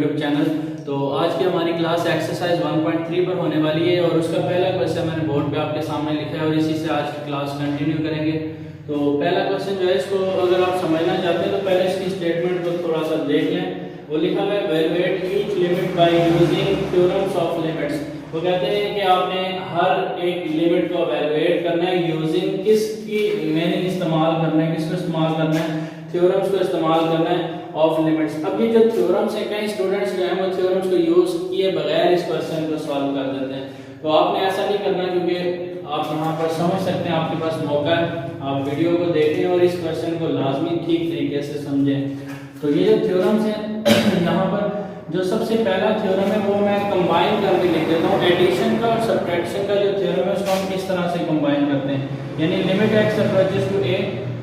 YouTube channel. तो आज की हमारी क्लास एक्सरसाइज 1.3 पर होने वाली है और उसका पहला क्वेश्चन मैंने बोर्ड पे आपके सामने लिखा है और इसी से आज की क्लास कंटिन्यू करेंगे। तो पहला क्वेश्चन जो है इसको अगर आप समझना चाहते हैं तो पहले इसकी स्टेटमेंट को थोड़ा सा देख लें। वो लिखा हुआ है valuate each limit by using theorems of limits. वो कहते हैं कि आपने हर एक लिमिट को वैल्यूएट करना है यूजिंग किसकी मीनिंग इस्तेमाल करना है, किसको इस्तेमाल करना है, थ्योरम्स को इस्तेमाल करना है ऑफ लिमिट्स। अब ये जो थ्योरम्स है कई स्टूडेंट्स जो हैं वो थ्योरम्स को यूज किए बगैर इस क्वेश्चन को सॉल्व कर देते हैं। तो आपने ऐसा नहीं करना क्योंकि आप यहाँ पर समझ सकते हैं, आपके पास मौका है, आप वीडियो को देखें और इस क्वेश्चन को लाजमी ठीक तरीके से समझें। तो ये जो थ्योरम्स हैं यहाँ पर जो सबसे पहला थ्योरम है वो मैं कंबाइन करके लिख देता हूँ। एडिशन का और सब्ट्रैक्शन का जो थ्योरम है उसको हम किस तरह से कंबाइन करते हैं, यानी limit x approaches to a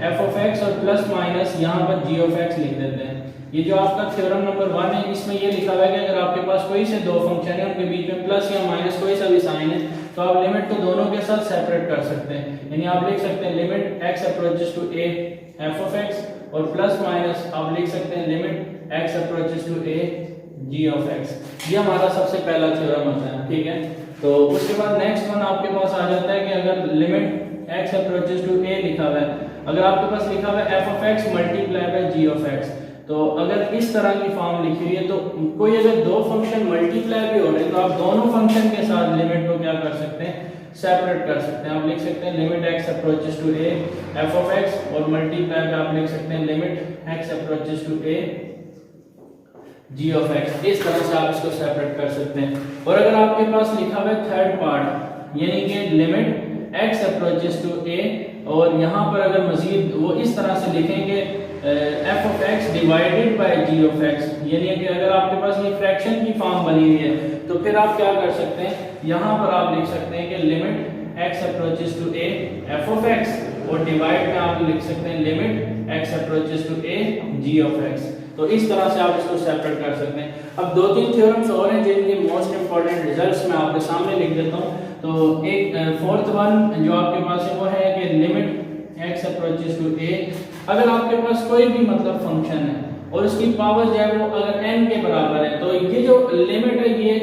f of x और प्लस माइनस यहाँ पर जी ऑफ एक्स लिख देते हैं। ये जो आपका थ्योरम नंबर 1 है इसमें ये लिखा हुआ है कि अगर आपके पास कोई से दो फंक्शन है उनके बीच में प्लस या माइनस कोई सा भी साइन है तो आप लिमिट को दोनों के साथ सेपरेट कर सकते हैं। यानी आप लिख सकते हैं limit x approaches to a f of x और प्लस माइनस आप लिख सकते हैं limit x approaches to a g of x. ये हमारा सबसे पहला थ्योरम होता है, ठीक है। तो उसके बाद नेक्स्ट वन आपके पास आ जाता है कि अगर limit x approaches to a लिखा हुआ है, अगर आपके पास लिखा हुआ है f of x multiply by g of x, तो अगर इस तरह की फॉर्म लिखी हुई है तो कोई अगर दो फंक्शन मल्टीप्लाई भी हो रहे हैं तो आप दोनों फंक्शन के साथ लिमिट को क्या कर सकते हैं, सेपरेट कर सकते हैं। आप लिख सकते हैं limit x approaches to a f of x और मल्टीप्लाई पे आप लिख सकते हैं limit x approaches to a g of x. इस तरह से आप इसको सेपरेट कर सकते हैं। और अगर आपके पास लिखा हुआ है थर्ड पार्ट यानी कि लिमिट एक्स अप्रोचेस टू ए और यहाँ पर अगर मजीद वो इस तरह से लिखेंगे f of x divided by g of x, यानी कि अगर आपके पास ये फ्रैक्शन की फॉर्म बनी हुई है तो फिर आप क्या कर सकते हैं, यहाँ पर आप लिख सकते हैं कि limit x approaches to a f of x और डिवाइड में आप लिख सकते हैं limit x approaches to a g of x. तो इस तरह से आप इसको सेपरेट कर सकते हैं। अब दो तीन थ्योरम्स और हैं जिनके मोस्ट इंपॉर्टेंट रिजल्ट्स मैं आपके सामने लिख देता हूँ। तो एक फोर्थ वन जो आपके पास है वो है कि लिमिट एक्स अप्रोचेस टू ए, अगर आपके पास कोई भी मतलब फंक्शन है और उसकी पावर जो है वो अगर n के बराबर है तो ये जो लिमिट है ये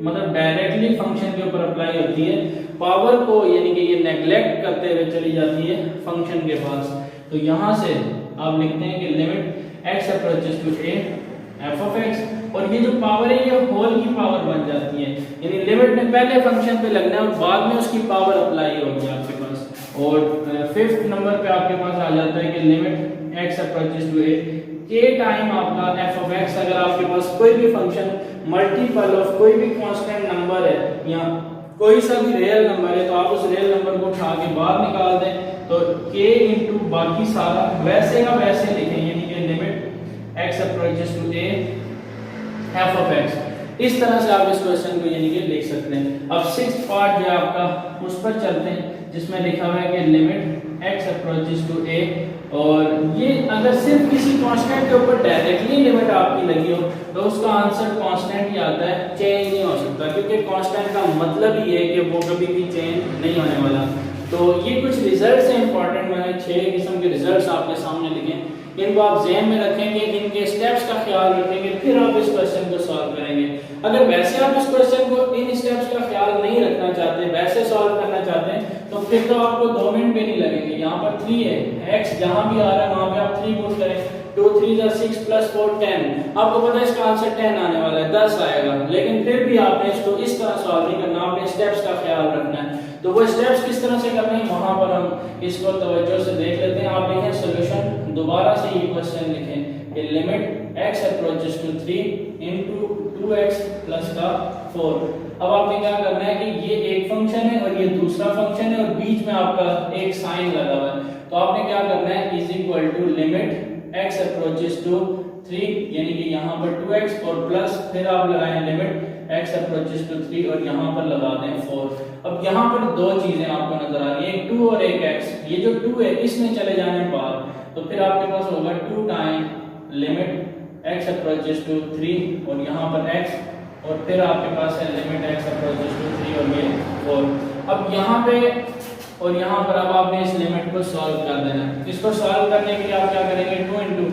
मतलब डायरेक्टली फंक्शन के ऊपर अप्लाई होती है, पावर को यानी कि ये नेग्लेक्ट करते हुए चली जाती है फंक्शन के पास। तो यहाँ से आप लिखते हैं कि limit x approaches to a f of x और ये जो पावर है ये होल की पावर बन जाती है, यानी लिमिट ने पहले फंक्शन पे लगना है और बाद में उसकी पावर अप्लाई होगी आपके पास। और फिफ्थ नंबर पे आपके पास आ जाता है कि लिमिट एक्स अप्रोचेस टू ए के टाइम आपका एफ ऑफ एक्स, अगर आपके पास कोई भी फंक्शन मल्टीपल ऑफ कोई भी कांस्टेंट नंबर है या कोई सा भी रियल नंबर है तो आप उस रियल नंबर को उठा के बाहर निकाल दें तो k इंटू बाकी सारा वैसे का वैसे लिखें, यानी कि limit x approaches to a f of x. इस तरह से आप इस क्वेश्चन को यानी कि लिख सकते हैं। अब सिक्स्थ पार्ट जो आपका उस पर चलते हैं जिसमें लिखा हुआ है कि लिमिट एक्स अप्रोचेस टू ए और ये अगर सिर्फ किसी कांस्टेंट के ऊपर डायरेक्टली लिमिट आपकी लगी हो तो उसका आंसर कांस्टेंट ही आता है, चेंज नहीं हो सकता क्योंकि कांस्टेंट का मतलब ही है कि वो कभी भी चेंज नहीं होने वाला। तो ये कुछ रिजल्ट्स हैं इंपॉर्टेंट, मैंने 6 किस्म के रिजल्ट्स आपके सामने लिखे, इनको आप ज़हन में रखेंगे, इनके स्टेप्स का ख्याल रखेंगे, फिर आप इस क्वेश्चन को सॉल्व करेंगे। अगर वैसे आप इस क्वेश्चन को इन स्टेप्स का ख्याल नहीं रखना चाहते, वैसे सॉल्व करना चाहते हैं तो फिर तो आपको 2 मिनट भी नहीं लगेंगे। यहाँ पर 3 है, x जहाँ भी आ रहा है वहाँ पे आप 3 पुट करें, 2 3 6 प्लस 4 10, आपको पता है इसका आंसर 10 आने वाला है, 10 आएगा। लेकिन फिर भी आपने इसको इस तरह सॉल्व नहीं करना, आपने स्टेप्स का ख्याल रखना है। तो वो स्टेप्स किस तरह से करने हैं वहां पर हम इसको तवज्जो से देख लेते हैं। आप लिखें सोल्यूशन, दोबारा से ये क्वेश्चन लिखें कि limit x approaches to 3 into 2x plus का 4। अब आपने क्या करना है कि ये एक फंक्शन है और ये दूसरा फंक्शन है और बीच में आपका एक साइन लगा हुआ है, तो आपने क्या करना है is equal to limit x approaches to 3 यानी कि यहाँ पर 2x और प्लस फिर आप लगाएं लिमिट x अप्रोचेस टू 3 और यहाँ पर लगा दें 4। अब यहाँ पर दो चीजें आपको नजर आ रही है, एक 2 और एक x। ये जो 2 है इसने चले जाने बाहर तो फिर आपके पास होगा 2 time limit x approaches to 3 और यहाँ पर x और फिर आपके पास है लिमिट x अप्रोचेस टू 3 और ये 4। अब यहाँ पे और यहाँ पर अब आपने इस लिमिट को सॉल्व कर देना है। इसको सॉल्व करने के लिए आप क्या करेंगे, 2 इंटू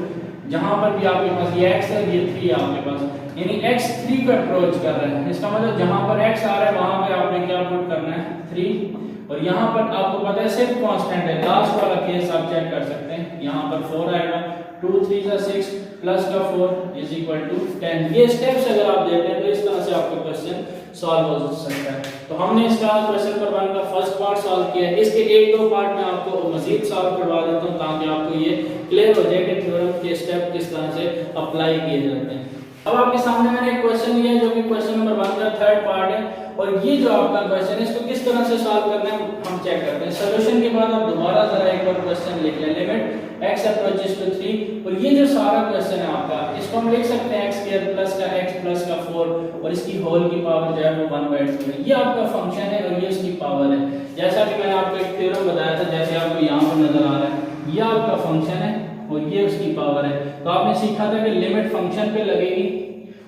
जहां पर भी आपके पास ये x है, ये 3 आपके पास, यानी x 3 को अप्रोच कर रहा है। इसका मतलब जहां पर x आ रहा है वहां पे आपने क्या पुट करना है, 3। और यहाँ पर आपको पता है सिर्फ कांस्टेंट है, लास्ट वाला केस आप चेक कर सकते हैं, यहाँ पर 4 आएगा, 2 3 6 प्लस का 4 इज इक्वल टू 10। ये स्टेप्स अगर आप देते हैं तो इस तरह से आपका क्वेश्चन सॉल्व हो सकता है। तो हमने इसका क्वेश्चन नंबर 1 का फर्स्ट पार्ट सॉल्व किया है। इसके एक दो पार्ट में आपको मजीद सॉल्व करवा देता हूँ ताकि आपको ये क्लियर हो जाए कि थ्योरम के स्टेप किस तरह से अप्लाई किए जाते हैं। अब आपके सामने मैंने एक क्वेश्चन लिया जो कि क्वेश्चन नंबर 1 का थर्ड पार्ट है, और ये जो आपका क्वेश्चन है इसको किस तरह से सॉल्व करना है हम चेक करते हैं। सॉल्यूशन के बाद आप दोबारा जरा एक बार क्वेश्चन लिख लें, लिमिट x अप्रोचेस टू 3, और ये जो सारा क्वेश्चन है आपका, इसको हम लिख सकते हैं x स्क्वायर प्लस का x प्लस का 4 और इसकी होल की पावर जो है वो 1/2। ये आपका फंक्शन है और ये उसकी पावर है। जैसा कि मैंने आपको एक थ्योरम बताया था, जैसे आपको यहाँ पर नजर आ रहा है, ये आपका फंक्शन है और ये उसकी पावर है। तो आपने सीखा था कि लिमिट फंक्शन पे लगेगी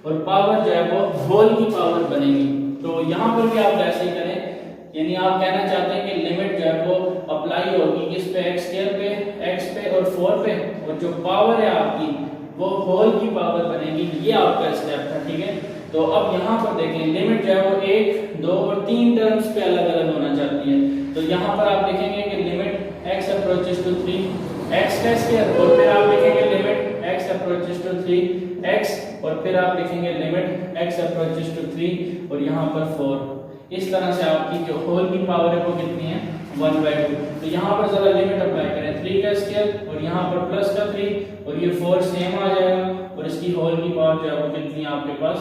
और पावर जो है वो होल की पावर बनेगी। तो यहाँ पर भी आप ऐसे ही करें, यानी आप कहना चाहते हैं कि लिमिट जो है वो अप्लाई होगी किस पे, x स्क्वायर पे, x पे और 4 पे, और जो पावर है आपकी वो होल की पावर बनेगी। ये आपका स्टेप था, ठीक है। तो अब यहाँ पर देखें, लिमिट जो है वो 1 2 और 3 टर्म्स पे अलग अलग होना चाहती है। तो यहाँ पर आप लिखेंगे कि limit x approaches to 3 x का स्क्वायर, और फिर आप लिखेंगे limit x approaches to 3 x, और फिर आप लिखेंगे लिमिट x अप्रोचेस टू 3 और यहाँ पर 4। इस तरह से आपकी जो होल की पावर है वो कितनी है, 1/2। तो यहाँ पर जरा लिमिट अप्लाई करें, 3 का स्क्वायर और यहाँ पर प्लस का 3 और ये 4 सेम आ जाएगा, और इसकी होल की पावर जो है वो कितनी है आपके पास,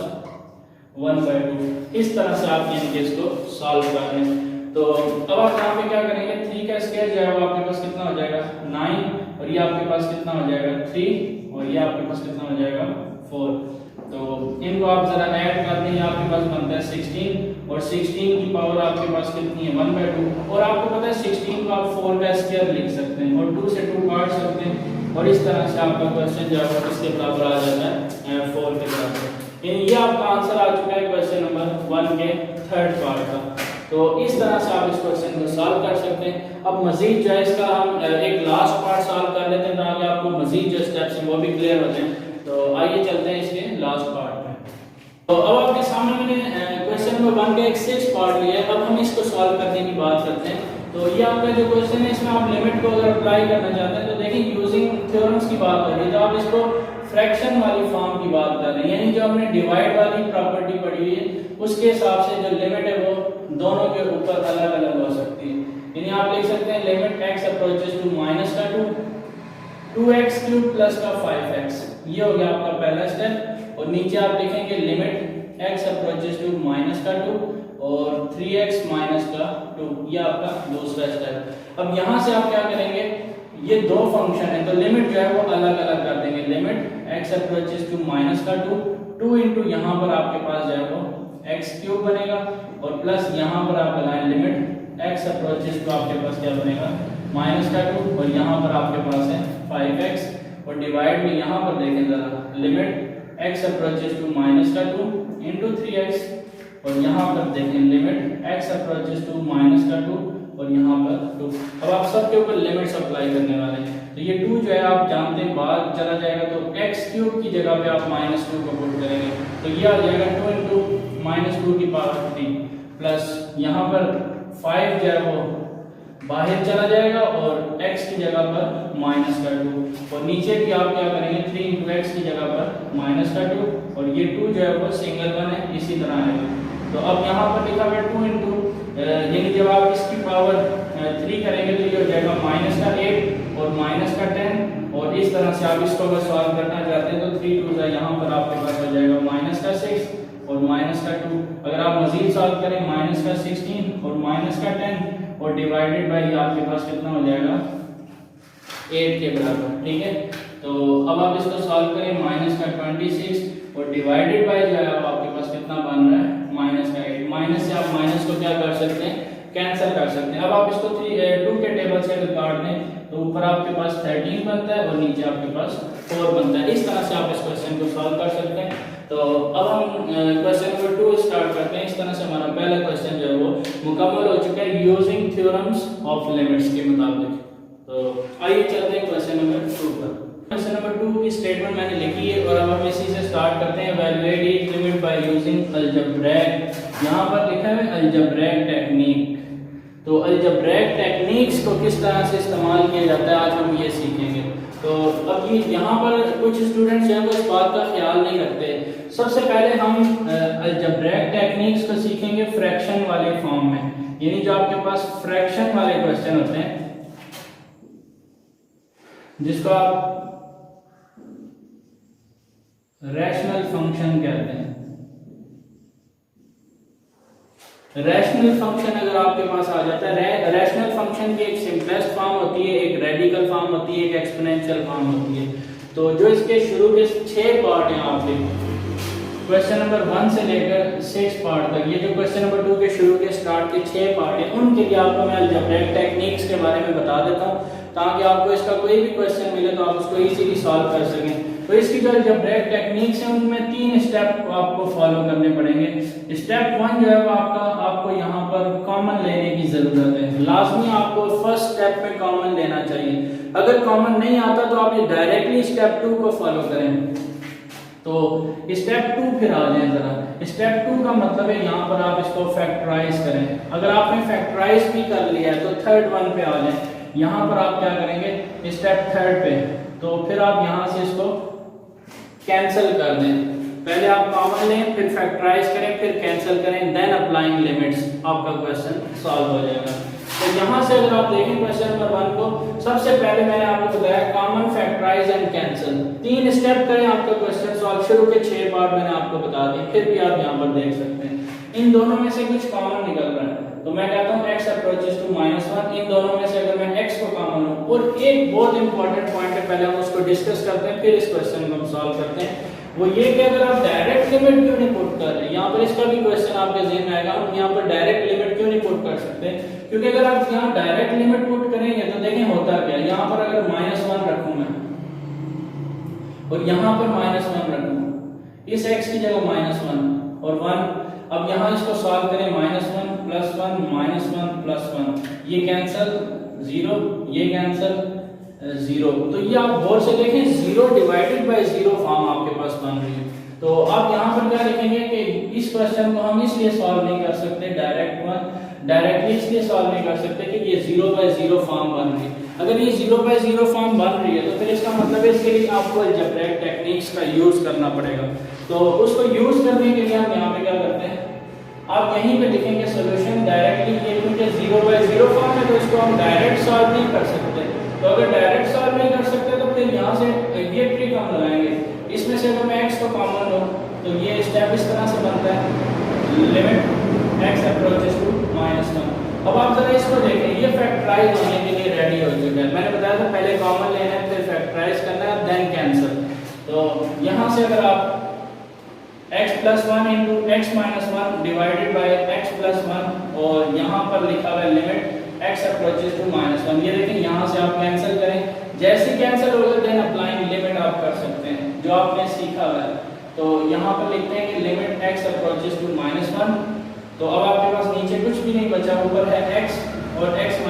1/2। इस तरह से आप यानी कि इसको सॉल्व कर रहे हैं। तो अब आप यहाँ पे क्या करेंगे, 3 का स्क्वायर जो है वो आपके पास कितना हो जाएगा, 9, और ये आपके पास कितना हो जाएगा, 3, और ये आपके पास कितना हो जाएगा, 4। तो इनको आप जरा ऐड कर दें, आपके पास बनता है 16, और 16 की पावर आपके पास कितनी है, 1/2। और आपको पता है 16 को आप 4 का स्क्वायर लिख सकते हैं और 2 से 2 काट सकते हैं, और इस तरह से आपका क्वेश्चन जो है इसके बराबर आ जाता है 4 के बराबर। ये आपका आंसर आ चुका है क्वेश्चन नंबर 1 के थर्ड पार्ट का। तो इस तरह से आप इस क्वेश्चन को सॉल्व कर सकते हैं। अब मजीद जो है इसका हम एक लास्ट पार्ट सॉल्व कर लेते हैं ताकि आपको मजीद जो स्टेप्स हैं वो भी क्लियर हो जाएं। तो आइए चलते हैं इसके लास्ट पार्ट में। तो अब आपके सामने मैंने क्वेश्चन नंबर 1 का एक 6 पार्ट लिया है। अब हम इसको सॉल्व करने की बात करते हैं। तो ये आपका जो क्वेश्चन है इसमें आप लिमिट को अगर अप्लाई करना चाहते हैं तो देखिए यूजिंग थ्योरम्स की बात हो रही है, तो आप इसको फ्रैक्शन वाली फॉर्म की बात कर रहे हैं, यानी जो हमने डिवाइड वाली प्रॉपर्टी पढ़ी हुई है उसके हिसाब से जो लिमिट है वो दोनों के ऊपर अलग अलग हो सकती है। यानी आप लिख सकते हैं limit x approaches to -2 2x cube plus का 5x, ये हो गया आपका पहला स्टेप। और नीचे आप लिखेंगे लिमिट x अप्रोचेस टू -2 और 3x -2, ये आपका दूसरा स्टेप। अब यहाँ से आप क्या करेंगे, ये दो फंक्शन है तो लिमिट जो है वो अलग अलग कर देंगे। Limit x approaches to -2 2 into यहाँ पर आपके पास जो है वो x क्यूब बनेगा, और प्लस यहाँ पर आप लगाएं लिमिट x अप्रोचेस टू आपके पास क्या बनेगा -2, और यहाँ पर आपके पास है 5x, और डिवाइड में यहाँ पर देखें जरा limit x approaches to -2 into 3x, और यहाँ पर देखें लिमिट x अप्रोचेस टू -2 और यहाँ पर 2। अब आप सबके ऊपर लिमिट्स अप्लाई करने वाले हैं। तो ये 2 जो है आप जानते हैं बाहर चला जाएगा, तो x क्यूब की जगह पे आप -2 को पुट करेंगे, तो ये आ जाएगा 2 इंटू -2 की पावर 3, प्लस यहाँ पर 5 जो है वो बाहर चला जाएगा और x की जगह पर -2, और नीचे भी आप क्या करेंगे 3 इंटू x की जगह पर -2, और ये 2 जो है वो सिंगल वन है, इसी तरह आएगा। तो अब यहाँ पर लिखा हुआ 2 इंटू, यानी जब आप इसकी पावर 3 करेंगे तो ये हो जाएगा -8 और -10, और इस तरह से आप इसको अगर सॉल्व करना चाहते हैं तो 3 2 यहाँ पर आपके पास हो जाएगा -6 और -2। अगर आप मजीद सॉल्व करें -16 और -10 और डिवाइडेड बाय आपके पास कितना हो जाएगा 8 के बराबर, ठीक है। तो अब आप इसको सॉल्व करें -26 और डिवाइडेड बाय जो है आपके पास कितना बन रहा है -8। माइनस से आप माइनस को क्या कर सकते हैं, कैंसिल कर सकते हैं। अब आप इसको 2 के टेबल से अगर काट दें तो ऊपर आपके पास 13 बनता है और नीचे आपके पास 4 बनता है। इस तरह से आप इस क्वेश्चन को सॉल्व कर सकते हैं। तो अब हम क्वेश्चन नंबर 2 स्टार्ट करते हैं। इस तरह से हमारा पहला क्वेश्चन जो है वो मुकम्मल हो चुका है यूजिंग थ्योरम्स ऑफ लिमिट्स के मुताबिक। तो आइए चलते हैं क्वेश्चन नंबर 2 पर। क्वेश्चन नंबर 2 की स्टेटमेंट मैंने लिखी है और अब हम इसी से स्टार्ट करते हैं। Evaluate each limit by using algebraic, यहाँ पर लिखा है अलजेब्रिक टेक्निक। तो अलजेब्रिक टेक्निक्स को किस तरह से इस्तेमाल किया जाता है आज हम ये सीखेंगे। तो अब ये यहाँ पर कुछ स्टूडेंट्स हैं वो इस बात का ख्याल नहीं रखते। सबसे पहले हम अलजेब्रिक टेक्निक्स को सीखेंगे फ्रैक्शन वाले फॉर्म में, यानी जो आपके पास फ्रैक्शन वाले क्वेश्चन होते हैं जिसको आप रैशनल फंक्शन कहते हैं। रैशनल फंक्शन अगर आपके पास आ जाता है, रैशनल फंक्शन की एक सिंपलेस्ट फॉर्म होती है, एक रेडिकल फॉर्म होती है, एक एक्सपोनेंशियल फॉर्म होती है। तो जो इसके शुरू के 6 पार्ट हैं आपके क्वेश्चन नंबर 1 से लेकर 6 पार्ट तक, ये जो क्वेश्चन नंबर 2 के शुरू के स्टार्ट के 6 पार्ट हैं उनके लिए आपको मैं अलजेब्रिक टेक्निक्स के बारे में बता देता हूँ ताकि आपको इसका कोई भी क्वेश्चन मिले तो आप उसको इजीली सॉल्व कर सकें। तो इसकी जो अलजेब्रिक टेक्निक्स हैं उनमें 3 स्टेप आपको फॉलो करने पड़ेंगे। स्टेप 1 जो है वो आपको यहाँ पर कॉमन लेने की जरूरत है। लाजमी आपको फर्स्ट स्टेप में कॉमन लेना चाहिए। अगर कॉमन नहीं आता तो आप ये डायरेक्टली स्टेप 2 को फॉलो करें। तो स्टेप 2 फिर आ जाए जरा। स्टेप 2 का मतलब है यहाँ पर आप इसको फैक्टराइज करें। अगर आपने फैक्टराइज भी कर लिया है तो थर्ड वन पे आ जाए। यहाँ पर आप क्या करेंगे स्टेप 3 पे, तो फिर आप यहाँ से इसको कैंसिल कर दें। पहले आप कॉमन लें, फिर फैक्टराइज करें, फिर कैंसिल करें, देन अप्लाइंग लिमिट्स, आपका क्वेश्चन सॉल्व हो जाएगा। तो यहाँ से अगर आप देखें क्वेश्चन नंबर 1 को, सबसे पहले मैंने आपको बताया common, factorise and cancel. 3 step करें आपका क्वेश्चन सॉल्व। शुरू के 6 पार्ट मैंने आपको बता दिए, फिर भी आप यहाँ पर देख सकते हैं इन दोनों में से कुछ कॉमन निकल रहा है। तो मैं कहता हूँ x अप्रोचेस टू -1, इन दोनों में से अगर मैं x को कॉमन लूं, और एक बहुत इंपॉर्टेंट पॉइंट है पहले हम उसको डिस्कस करते हैं फिर इस क्वेश्चन को हम सॉल्व करते हैं। वो ये कि अगर आप डायरेक्ट लिमिट क्यों नहीं पुट कर रहे, यहाँ पर इसका भी क्वेश्चन आपके ज़हन में आएगा, हम यहाँ पर डायरेक्ट लिमिट क्यों नहीं पुट कर सकते। क्योंकि अगर आप यहाँ डायरेक्ट लिमिट पुट करेंगे तो देखें होता क्या, यहाँ पर अगर -1 रखूं मैं और यहाँ पर -1 रखूं, इस x की जगह -1 और 1, अब यहाँ इसको सॉल्व करें -1 + 1 -1 + 1, ये कैंसिल 0, ये कैंसिल 0। तो ये आप गौर से देखें 0 डिवाइडेड बाय 0 फॉर्म आपके पास बन रही है। तो आप यहाँ पर क्या लिखेंगे कि इस क्वेश्चन को हम इसलिए सॉल्व नहीं कर सकते डायरेक्टली इसलिए सॉल्व नहीं कर सकते कि ये 0/0 फॉर्म बन रही है। अगर ये 0/0 फॉर्म बन रही है तो फिर इसका मतलब है इसके लिए आपको अलजेब्रिक टेक्निक्स का यूज करना पड़ेगा। तो उसको यूज करने के लिए हम यहाँ पे क्या करते हैं, आप यहीं पे लिखेंगे सॉल्यूशन डायरेक्टली, ये क्योंकि 0/0 फॉर्म है तो इसको हम डायरेक्ट सॉल्व नहीं कर सकते। तो अगर डायरेक्ट सॉल्व नहीं कर सकते तो फिर यहाँ से ये ट्रिक हम लगाएंगे, इसमें से अगर मैं x को कॉमन लूं तो ये स्टेप इस तरह से बनता है लिमिट x अप्रोचेस टू -1। अब आप जरा इसको देखें, ये फैक्टराइज होने के लिए रेडी हो चुका है। मैंने बताया था पहले कॉमन लेना है, फिर फैक्टराइज करना है, देन कैंसिल। तो यहाँ से अगर आप x + 1 × x - 1 divided by x + 1 और यहाँ पर लिखा हुआ है लिमिट x अप्रोचेस टू -1, ये देखें यहाँ से आप कैंसिल करें, जैसे कैंसिल होगा देन अप्लाइंग लिमिट आप कर सकते हैं जो आपने सीखा हुआ है। तो यहाँ पर लिखते हैं कि लिमिट x अप्रोचेस टू -1, तो अब आपके पास नीचे कुछ भी नहीं बचा, ऊपर है x और x -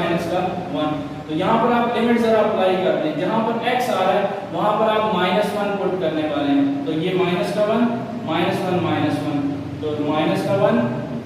1। तो यहाँ पर आप लिमिट जरा अप्लाई कर दें, जहाँ पर x आ रहा है वहाँ पर आप -1 पुट करने वाले हैं। तो ये -1 -1 तो -1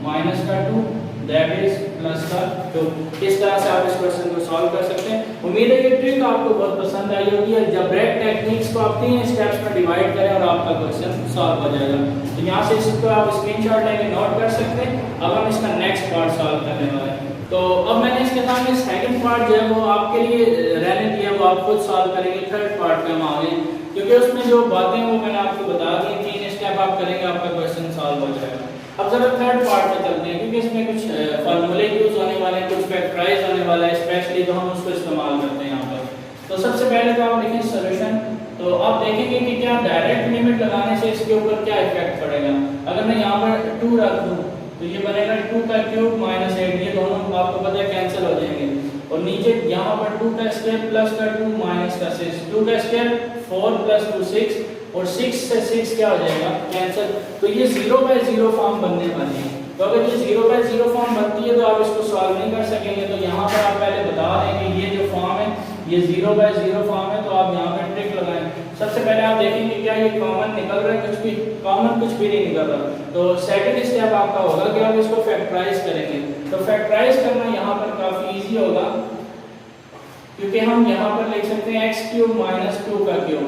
-2 दैट इज +2। इस तरह से आप इस क्वेश्चन को सॉल्व कर सकते हैं। उम्मीद है ये ट्रिक आपको बहुत पसंद आई होगी। अलजेब्रिक टेक्निक्स को आप 3 स्टेप्स में डिवाइड करें और आपका क्वेश्चन सॉल्व हो जाएगा। तो यहाँ से इसको आप स्क्रीनशॉट लेके नोट कर सकते हैं। अब हम इसका नेक्स्ट पार्ट सॉल्व करने वाले हैं। तो अब मैंने इसके सामने सेकंड पार्ट जो है वो आपके लिए रहने दिया, वो आप खुद सॉल्व करेंगे। थर्ड पार्ट पे हम आ गए क्योंकि उसमें जो बातें वो मैंने आपको बता दी, 3 स्टेप आप करेंगे आपका क्वेश्चन सॉल्व हो जाएगा। अब जरा थर्ड पार्ट में चलते हैं क्योंकि इसमें कुछ फार्मूले यूज होने वाले हैं, कुछ फैक्टराइज होने वाला है स्पेशली, तो हम उसको इस्तेमाल करते हैं यहाँ पर। तो सबसे पहले तो आप लिखें सॉल्यूशन। तो आप देखेंगे कि क्या डायरेक्ट लिमिट लगाने से इसके ऊपर क्या इफेक्ट पड़ेगा। अगर मैं यहाँ पर 2 रख दूँ तो ये बनेगा 2 का क्यूब -8, ये दोनों आपको पता है कैंसिल हो जाएंगे। और नीचे यहाँ पर 2 का स्क्वायर प्लस का 2 माइनस का 6, 2 का स्क्वायर 4 + 2 6 और 6 से 6 क्या हो जाएगा कैंसिल। तो ये 0/0 फॉर्म बनने वाली है। तो अगर ये 0/0 फॉर्म बनती है तो आप इसको सॉल्व नहीं कर सकेंगे। तो यहाँ पर आप पहले बता दें कि ये जो फॉर्म है ये 0/0 फॉर्म है। तो आप यहाँ पर ट्रिक लगाएं सबसे पहले आप देखेंगे क्या ये कॉमन निकल रहा है, कुछ भी कॉमन कुछ भी नहीं निकल रहा। तो सेकंड स्टेप आपका होगा कि आप इसको फैक्टराइज करेंगे। तो फैक्टराइज करना यहाँ पर काफी इजी होगा, क्योंकि हम यहाँ पर लिख सकते हैं x क्यूब माइनस 2 का क्यूब,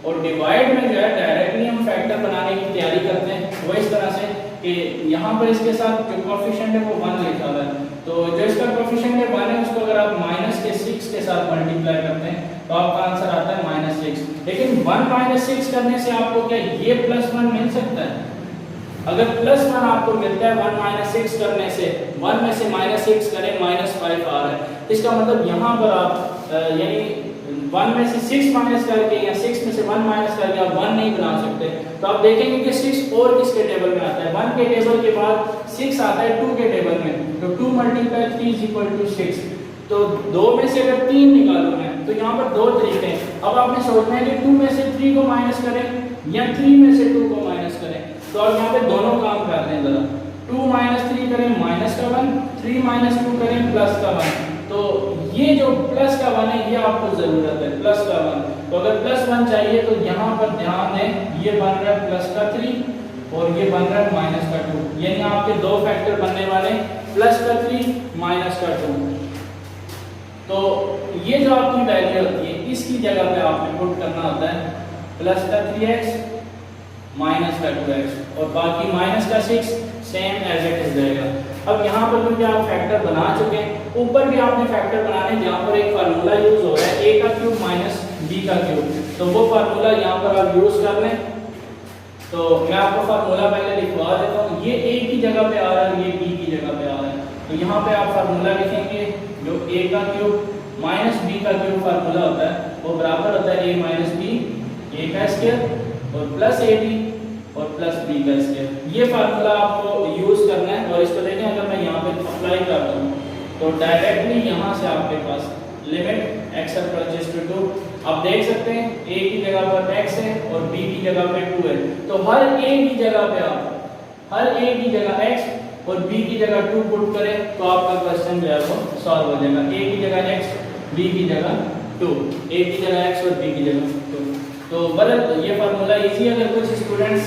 और डिवाइड में जो है डायरेक्टली हम फैक्टर बनाने की तैयारी करते हैं वो इस तरह से कि यहाँ पर इसके साथ जो कोएफिशिएंट है वो 1 लिखा हुआ है। तो जो इसका कोएफिशिएंट है 1 है, उसको अगर आप माइनस के 6 के साथ मल्टीप्लाई करते हैं तो आपका आंसर आता है -6। लेकिन 1 -6 करने से आपको क्या ये +1 मिल सकता है? अगर +1 आपको मिलता है 1 -6 करने से, 1 में से -6 करें -5 आ रहा है, इसका मतलब यहाँ पर आप यानी 1 में से 6 माइनस करके या 6 में से 1 माइनस करके आप 1 नहीं बना सकते। तो आप देखेंगे कि 6 और किसके टेबल में आता है, 1 के टेबल के बाद 6 आता है 2 के टेबल में। तो 2 × 3 = 6। तो 2 में से अगर 3 निकालो मैं, तो यहाँ पर दो तरीके हैं। अब आपने सोचना है कि 2 में से 3 को माइनस करें या 3 में से 2 को माइनस करें। तो अब यहाँ पे दोनों काम कर लें जरा। 2 - 3 करें -1, 3 - 2 करें +1। तो ये जो प्लस का 1 है ये आपको जरूरत है, प्लस का 1। तो अगर +1 चाहिए तो यहाँ पर ध्यान दें, ये बन रहा है +3 और ये बन रहा है -2। यानी आपके दो फैक्टर बनने वाले +3 -2। तो ये जो आपकी वैल्यू होती है इसकी जगह पे आपने पुट करना होता है +3x -2x, और बाकी -6 सेम एज इट इज रहेगा। अब यहाँ पर क्योंकि आप फैक्टर बना चुके हैं, ऊपर भी आपने फैक्टर बनाने, जहाँ पर एक फार्मूला यूज हो रहा है a का क्यूब माइनस b का क्यूब, तो वो फार्मूला यहाँ पर आप यूज कर लें। तो मैं आपको फार्मूला पहले लिखवा देता हूँ। ये a की जगह पे आ रहा है, ये b की जगह पे आ रहा है। तो यहाँ पे आप फार्मूला लिखेंगे, जो a का क्यूब माइनस b का क्यूब फार्मूला होता है वो बराबर होता है a - b, a का स्क्वायर और प्लस ab और प्लस b का स्क्वायर। ये फार्मूला आपको यूज करना है। और इसको देखें, अगर मैं यहाँ पे अप्लाई करता हूँ तो डायरेक्टली यहाँ से आपके पास लिमिट x अप्रोचेस टू 2, आप देख सकते हैं a की जगह पर x है और b की जगह पे 2 है। तो हर a की जगह पे आप हर a की जगह x और b की जगह 2 पुट करें तो आपका क्वेश्चन जो है वो सॉल्व हो जाएगा। a की जगह x, b की जगह 2, a की जगह x और b की जगह 2। तो बरत ये फार्मूला इजी है। अगर कुछ स्टूडेंट्स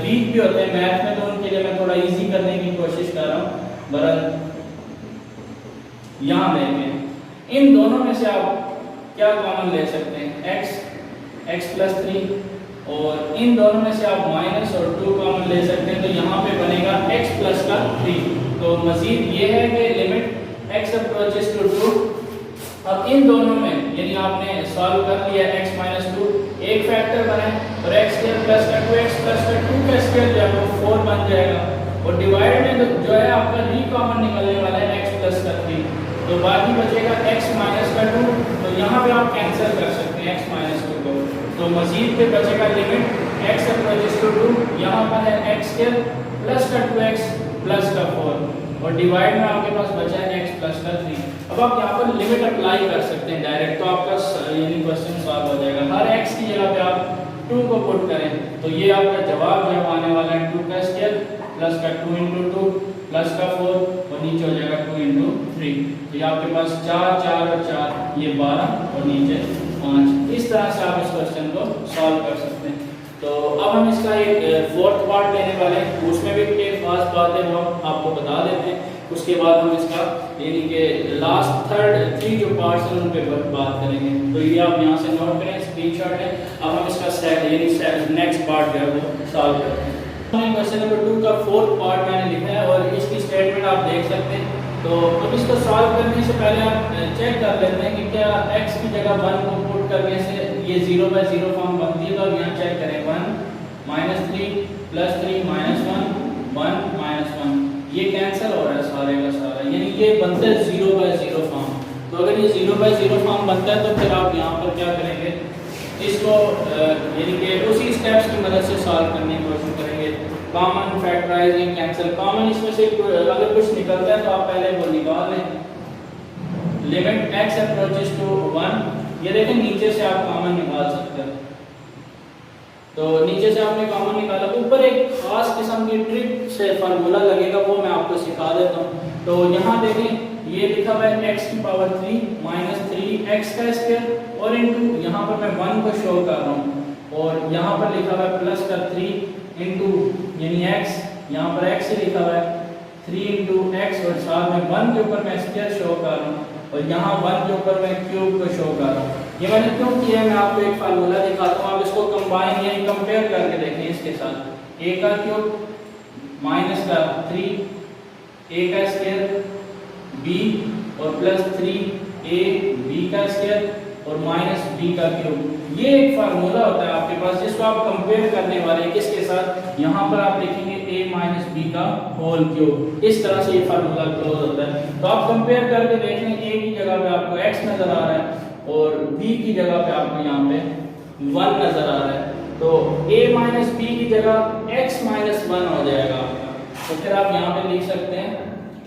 वीक भी होते हैं मैथ में तो उनके लिए मैं थोड़ा इजी करने की कोशिश कर रहा हूँ। बरत यहाँ देखें, इन दोनों में से आप क्या कॉमन ले सकते हैं, x +3, और इन दोनों में से आप माइनस और 2 कॉमन ले सकते हैं। तो यहाँ पे बनेगा x + 3। तो मजीद ये है कि लिमिट x अप्रोचेस टू 2। अब इन दोनों में यानी आपने सॉल्व कर लिया x - 2, एक फैक्टर बने और x² + 2x + 2 का स्क्वायर जो है वो 4 बन जाएगा। और डिवाइड में जो है आपका री कॉमन निकलने वाला है x + 3, तो बाकी बचेगा x - 2। तो यहाँ पे आप कैंसिल कर सकते हैं x - 2 को। तो मजीद पे बचेगा लिमिट x अप्रोचेस टू 2, यहाँ पर है x² + 2x + 4, और डिवाइड में आपके पास बचा है x + 3। अब आप यहाँ पर लिमिट अप्लाई कर सकते हैं डायरेक्ट, तो आपका यानी क्वेश्चन सॉल्व हो जाएगा। हर x की जगह पे आप 2 को पुट करें तो ये आपका जवाब जो है आने वाला है 2 का स्क्वायर प्लस का 2 × 2 प्लस का 4 और नीचे हो जाएगा 2 × 3। तो ये आपके पास 4 4 और 4 ये 12 और नीचे 5। इस तरह से आप इस क्वेश्चन को सॉल्व कर सकते हैं। तो अब हम इसका एक फोर्थ पार्ट लेने वाले हैं, उसमें भी एक खास बात है वो हम आपको बता देते हैं। उसके बाद हम इसका यानी कि लास्ट थर्ड 3 जो पार्ट्स हैं उन पे बात करेंगे। तो ये आप यहाँ से नोट करें, स्क्रीनशॉट है। अब हम इसका यानी नेक्स्ट पार्ट जो है वो सॉल्व करते हैं। क्वेश्चन नंबर 2 का फोर्थ पार्ट मैंने लिखा है और इसकी स्टेटमेंट आप देख सकते हैं। तो अब इसको सॉल्व करने से पहले आप चेक कर लेते हैं कि क्या x की जगह 1 को पुट करने से ये 0/0 फॉर्म बनती है। तो अब यहाँ चेक करें, 1 -3 + 3 -1 1 -1, ये कैंसिल हो रहा है सारे का सारा, यानी ये बनता है 0/0 फॉर्म। तो अगर ये 0/0 फॉर्म बनता है तो फिर आप यहाँ पर क्या करेंगे, इसको यानी कि उसी स्टेप्स की मदद से सॉल्व करने की कोशिश करेंगे। Common, factorising, cancel. कॉमन इसमें से अगर कुछ निकलता है तो आप पहले वो निकाल लें। लिमिट x अप्रोचेस टू 1, ये देखें नीचे से आप कॉमन निकाल सकते हैं। तो नीचे से आपने कॉमन निकाला, ऊपर एक खास किस्म की ट्रिक से फार्मूला लगेगा वो मैं आपको सिखा देता हूँ। तो यहाँ देखें ये लिखा हुआ है x⁻³ - 3x² और इनटू यहाँ पर मैं 1 को शो कर रहा हूँ। और यहाँ पर लिखा हुआ है प्लस का 3 इंटू यानी x, यहाँ पर x ही लिखा हुआ है 3 इंटू एक्स और साथ में 1 के ऊपर मैं स्क्वायर शो कर रहा हूँ और यहाँ 1 के ऊपर मैं क्यूब को शो कर रहा हूँ। ये मैंने क्यों किया है मैं आपको एक फार्मूला दिखाता हूँ, आप इसको कंबाइन यानी कंपेयर करके देखें इसके साथ। a का क्यूब माइनस का 3 a का स्क्वायर b और प्लस 3a b का स्क्वायर और माइनस b का क्यूब। ये एक फार्मूला होता है आपके पास जिसको आप कंपेयर करने वाले हैं किसके साथ, यहाँ पर आप लिखेंगे a माइनस बी का होल क्यूब। इस तरह से ये फार्मूला क्लोज होता है। तो आप कंपेयर करके देख लें, a की जगह पे आपको x नजर आ रहा है और b की जगह पे आपको यहाँ पे 1 नजर आ रहा है। तो a माइनस बी की जगह x माइनस 1 हो जाएगा आपका। तो फिर आप यहाँ पे लिख सकते हैं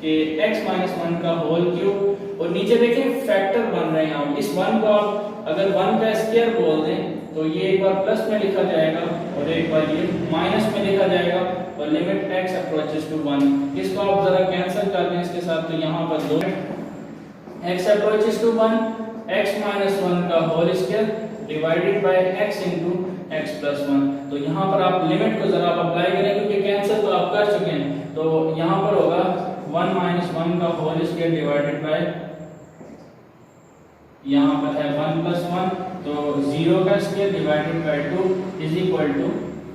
कि x माइनस 1 का होल क्यूब और नीचे देखें फैक्टर बन रहे हैं आप। इस 1 को आप अगर 1 का स्क्वायर बोल दें तो ये एक बार प्लस में लिखा जाएगा और एक बार ये माइनस में लिखा जाएगा और लिमिट x अप्रोचेस टू 1। इसको आप जरा कैंसिल कर दें इसके साथ, तो यहाँ पर 2 x approaches to 1 x minus 1 का whole square divided by x into x plus 1। तो यहाँ पर आप लिमिट को जरा आप अप्लाई करें क्योंकि कैंसिल तो आप कर चुके हैं। तो यहाँ पर होगा 1 माइनस 1 का होल स्क्वायर डिवाइडेड बाय यहाँ पर है 1 प्लस 1 तो 0 का square divided by 2 is equal to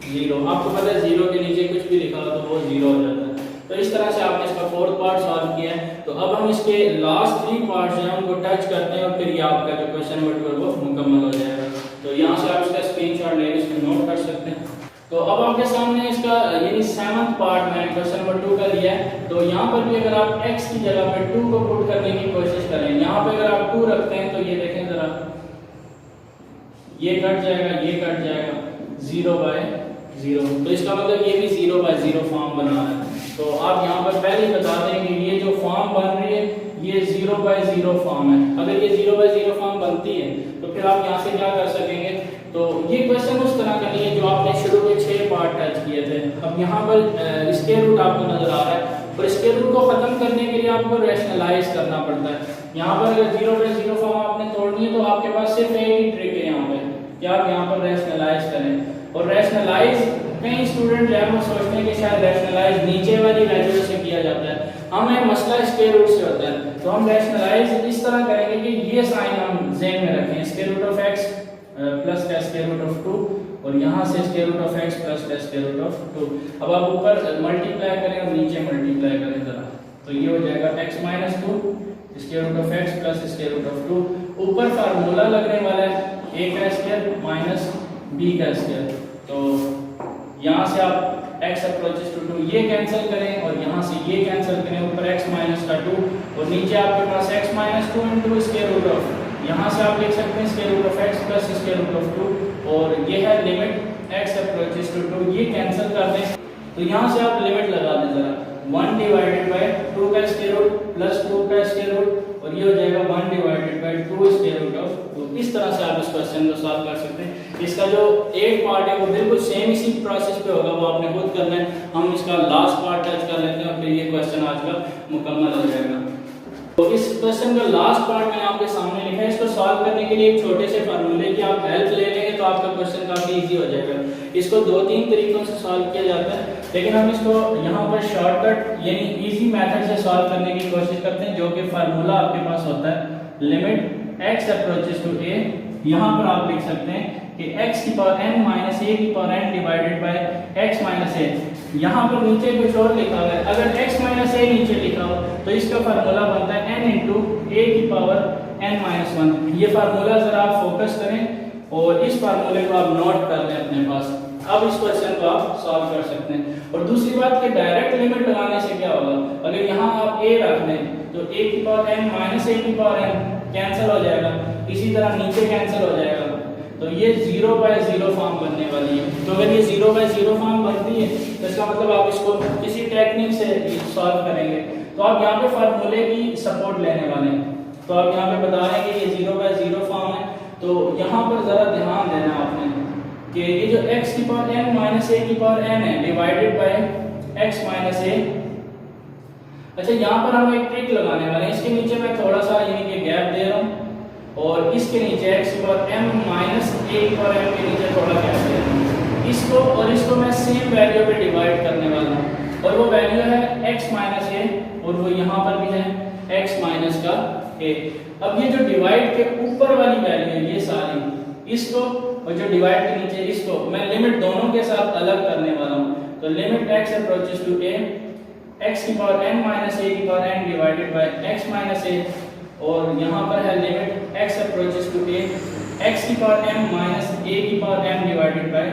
0। आपको पता है 0 के नीचे कुछ भी लिखा हो तो वो 0 हो जाता है। तो इस तरह से आपने इसका फोर्थ पार्ट सॉल्व किया है। तो अब हम इसके लास्ट 3 पार्ट्स हैं उनको टच करते हैं और फिर ये आपका जो क्वेश्चन नंबर 12 वो मुकम्मल हो जाएगा। तो यहाँ से आप इसका स्क्रीनशॉट लेकर इसको नोट कर सकते हैं। तो अब आपके सामने इसका यानी 7th पार्ट मैंने क्वेश्चन नंबर 2 का लिया है। तो यहाँ पर भी अगर आप x की जगह पे 2 को पुट करने की कोशिश करें, यहाँ पे अगर आप 2 रखते हैं तो ये देखें जरा, ये कट जाएगा, ये कट जाएगा 0 बाय 0। तो इसका मतलब ये भी 0 बाय 0 फॉर्म बना है। तो आप यहाँ पर पहले ही बता दें कि ये जो फॉर्म बन रही है ये 0 बाय 0 फॉर्म है। अगर ये 0 बाय 0 फॉर्म बनती है तो फिर आप यहाँ से क्या कर सकेंगे, तो ये क्वेश्चन उस तरह का नहीं है जो आपने शुरू में 6 पार्ट टच किए थे। अब यहाँ पर स्क्वायर रूट आपको नजर आ रहा है और स्क्वायर रूट को खत्म करने के लिए आपको रैशनलाइज करना पड़ता है। यहाँ पर अगर 0 बाय 0 फॉर्म आपने तोड़नी है तो आपके पास सिर्फ एक ही ट्रिक है यहाँ पे कि आप यहाँ पर रैशनलाइज करें। और रैशनलाइज कई स्टूडेंट जो है वो सोचते हैं कि शायद रैशनलाइज नीचे वाली वैल्यू से किया जाता है, हमें मसला स्क्वायर रूट से होता है। तो हम रैशनलाइज इस तरह करेंगे कि ये साइन हम ज़हन में रखें, square root of x plus का स्क्वायर रूट ऑफ 2 और यहाँ से square root of x plus का स्क्वायर रूट ऑफ 2। अब आप ऊपर मल्टीप्लाई करें और नीचे मल्टीप्लाई करें जरा, तो ये हो जाएगा x minus 2 square root of x plus square root of 2। ऊपर फार्मूला लगने वाला है a का स्क्वायर माइनस b का स्क्वायर। तो यहाँ से आप x अप्रोचेस टू 2 ये कैंसिल करें और यहाँ से ये कैंसिल करें, ऊपर x माइनस का 2 और नीचे आपके पास x minus 2 into square root of, यहाँ से आप लिख सकते हैं square root of x plus square root of 2 और ये है लिमिट x अप्रोचेस टू 2। ये कैंसिल कर दें तो यहाँ से आप लिमिट लगा दें जरा, 1 डिवाइडेड बाय 2 का स्क्वायर रूट प्लस 2 का स्क्वायर रूट और ये हो जाएगा 1 divided by 2 square root of 2। इस तरह से आप इस क्वेश्चन को सॉल्व कर सकते हैं। इसका जो 8 पार्ट है वो बिल्कुल सेम इसी प्रोसेस पे होगा, वो आपने खुद करना है। हम इसका लास्ट पार्ट टच कर लेते हैं और फिर ये क्वेश्चन आज का मुकम्मल हो जाएगा। तो इस क्वेश्चन का लास्ट पार्ट मैंने आपके सामने लिखा है। इसको सॉल्व करने के लिए एक छोटे से फार्मूले की आप हेल्प ले लेंगे तो आपका क्वेश्चन काफी इजी हो जाएगा। इसको 2-3 तरीकों से सॉल्व किया जाता है, लेकिन हम इसको यहाँ पर शॉर्टकट यानी इजी मेथड से सॉल्व करने की कोशिश करते हैं, जो कि फार्मूला आपके पास होता है limit x approaches to a। यहाँ पर आप लिख सकते हैं कि x की पावर n माइनस a की power n divided by x minus a। यहाँ पर नीचे कुछ और लिखा हुआ है, अगर x माइनस a नीचे लिखा हो तो इसका फार्मूला बनता है n इंटू a की पावर n माइनस 1। ये फार्मूला जरा आप फोकस करें और इस फार्मूले को आप नोट कर लें अपने पास। अब इस क्वेश्चन को आप सॉल्व कर सकते हैं। और दूसरी बात कि डायरेक्ट लिमिट लगाने से क्या होगा, अगर यहाँ आप a रख दें तो a की पावर n माइनस a की पावर n कैंसिल हो जाएगा, इसी तरह नीचे कैंसिल हो जाएगा, तो ये 0 बाय 0 फॉर्म बनने वाली है। तो अगर ये 0 बाय 0 फॉर्म बनती है तो इसका मतलब आप इसको किसी टेक्निक से सॉल्व करेंगे। तो आप यहाँ पे फार्मूले की सपोर्ट लेने वाले हैं। तो आप यहाँ पे बता रहे हैं कि ये 0 बाय 0 फॉर्म है। तो यहाँ पर जरा ध्यान देना आपने कि ये जो x की पावर n माइनस a की पावर n है divided by x minus a। अच्छा, यहाँ पर हम एक ट्रिक लगाने वाले हैं। इसके नीचे मैं थोड़ा सा यानी कि गैप दे रहा हूँ और इसके नीचे x की पावर m माइनस a की पावर m के नीचे थोड़ा क्या है, इसको और इसको मैं सेम वैल्यू पे डिवाइड करने वाला हूँ और वो वैल्यू है x माइनस a और वो यहाँ पर भी है x माइनस का a। अब ये जो डिवाइड के ऊपर वाली वैल्यू है ये सारी, इसको और जो डिवाइड के नीचे इसको मैं लिमिट दोनों के साथ अलग करने वाला हूँ। तो limit x approaches to a, x की पावर n माइनस a की power n divided by x minus a, और यहाँ पर है limit x approaches to a, x की पावर m माइनस a की power m divided by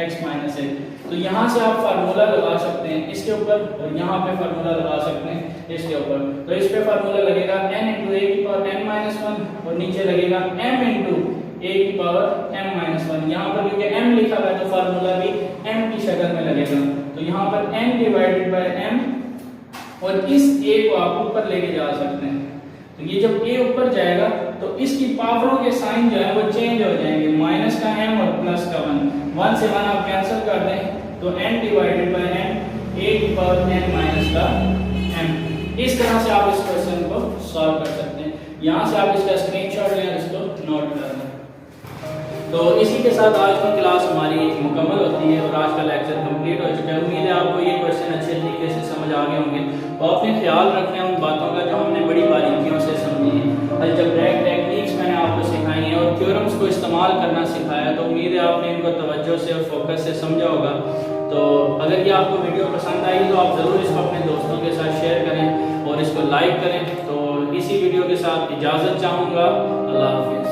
x minus a। तो यहाँ से आप फार्मूला लगा सकते हैं इसके ऊपर और यहाँ पे फार्मूला लगा सकते हैं इसके ऊपर। तो इस पे फार्मूला लगेगा n इंटू a की पावर n माइनस 1 और नीचे लगेगा m इंटू a की पावर m माइनस 1। यहाँ पर क्योंकि m लिखा हुआ है तो फार्मूला भी m की शक्ल में लगेगा। तो यहाँ पर n डिवाइडेड बाय m और इस a को आप ऊपर लेके जा सकते हैं। तो ये जब a ऊपर जाएगा तो इसकी पावरों के साइन जो है वो चेंज हो जाएंगे, माइनस का m और प्लस का 1 से 1 आप कैंसिल कर दें तो n divided bye m a की पावर n माइनस का m। इस तरह से आप इस क्वेश्चन को सॉल्व कर सकते हैं। यहाँ से आप इसका स्क्रीनशॉट लें, इसको नोट कर लें। तो इसी के साथ आज की क्लास हमारी मुकम्मल होती है और आज का लेक्चर कंप्लीट हो चुका है। उम्मीद है आपको ये क्वेश्चन अच्छे तरीके से समझ आ गए होंगे। तो आपने ख्याल रखना है उन बातों का जो हमने बड़ी बारीकियों से समझी है। अलजेब्रिक टेक्निक्स मैंने आपको सिखाई हैं और थ्योरम्स को इस्तेमाल करना सिखाया, तो उम्मीद है आपने इनको तवज्जो से और फोकस से समझा होगा। तो अगर ये आपको वीडियो पसंद आई तो आप ज़रूर इसको अपने दोस्तों के साथ शेयर करें और इसको लाइक करें। तो इसी वीडियो के साथ इजाज़त चाहूँगा। अल्लाह हाफिज़।